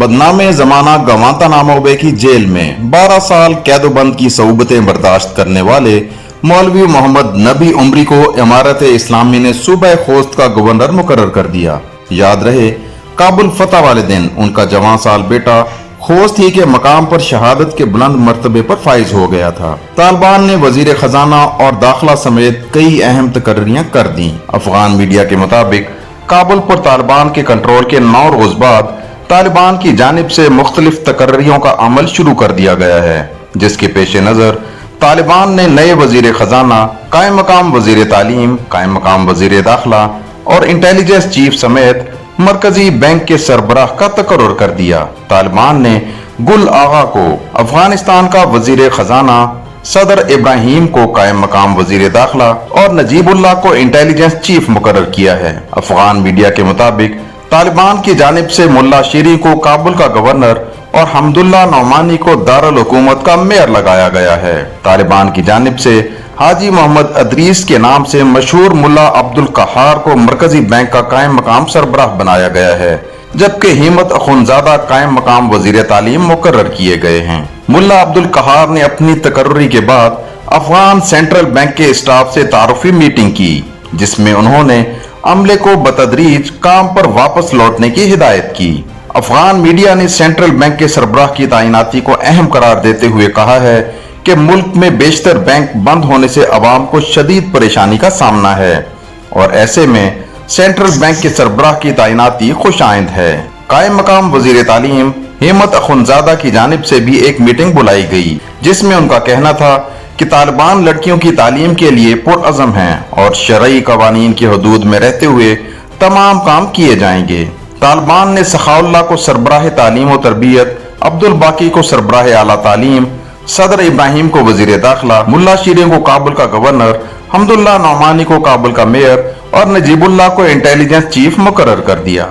बदनाम जमाना गवांतानामो की जेल में 12 साल कैदोबंद की सऊबतें बर्दाश्त करने वाले मौलवी मोहम्मद नबी उमरी को इमारत इस्लामी ने सूबा खोस्त का गवर्नर मुकर्रर कर दिया। याद रहे, काबुल फतह वाले दिन उनका जवान साल बेटा खोस्त ही के मकाम पर शहादत के बुलंद मर्तबे पर फाइज हो गया था। तालिबान ने वजीर खजाना और दाखिला समेत कई अहम तकर्रियां कर दी। अफगान मीडिया के मुताबिक काबुल पर तालिबान के कंट्रोल के 9 रोज बाद तालिबान की जानिब से मुख्तलिफ तकर्रियों का अमल शुरू कर दिया गया है, जिसके पेश नजर तालिबान ने नए वजीर खजाना, कायम मकाम वजीर तालीम, कायम मकाम वजीर दाखिला और इंटेलिजेंस चीफ समेत मरकजी बैंक के सरबराह का तकर्रुर कर दिया। तालिबान ने गुल आगा को अफगानिस्तान का वजीर खजाना, सदर इब्राहिम को कायम मकाम वजीर दाखिला और नजीबुल्लाह को इंटेलिजेंस चीफ मुकर्रर किया है। अफगान मीडिया के मुताबिक तालिबान की जानिब से मुल्ला शीरी को काबुल का गवर्नर और हमदुल्ला नौमानी को दारुल हुकूमत का मेयर लगाया गया है। तालिबान की जानिब से हाजी मोहम्मद अदरीस के नाम से मशहूर मुल्ला अब्दुल कहार को मरकजी बैंक का कायम मकाम सरबराह बनाया गया है, जबकि हिम्मत अखुनजादा कायम मकाम वजीर तालीम मुकर्रर किए गए हैं। मुल्ला अब्दुल कहार ने अपनी तकर्रुरी के बाद अफगान सेंट्रल बैंक के स्टाफ से तारुफी मीटिंग की, जिसमें उन्होंने अमले को बतदरीज काम पर वापस लौटने की हिदायत की। अफगान मीडिया ने सेंट्रल बैंक के सरबराह की तैनाती को अहम करार देते हुए कहा है कि मुल्क में बेशतर बैंक बंद होने से अवाम को शदीद परेशानी का सामना है और ऐसे में सेंट्रल बैंक के सरबराह की तैनाती खुश आइंद है। कायम मकाम वजीर तालीम हिम्मत अखुनजादा की जानिब से भी एक मीटिंग बुलाई गई, जिसमें उनका कहना था कि तालिबान लड़कियों की तालीम के लिए पुरअज़म हैं और शरई कवानीन की हदूद में रहते हुए तमाम काम किए जाएंगे। तालिबान ने सखाउल्लाह को सरबराह तालीम और तरबियत, अब्दुल बाकी को सरबराह आला तालीम, सदर इब्राहिम को वजीर दाखिला, मुल्ला शीरी को काबुल का गवर्नर, हमदुल्ला नौमानी को काबुल का मेयर और नजीबुल्लाह को इंटेलिजेंस चीफ मुकर्रर कर दिया।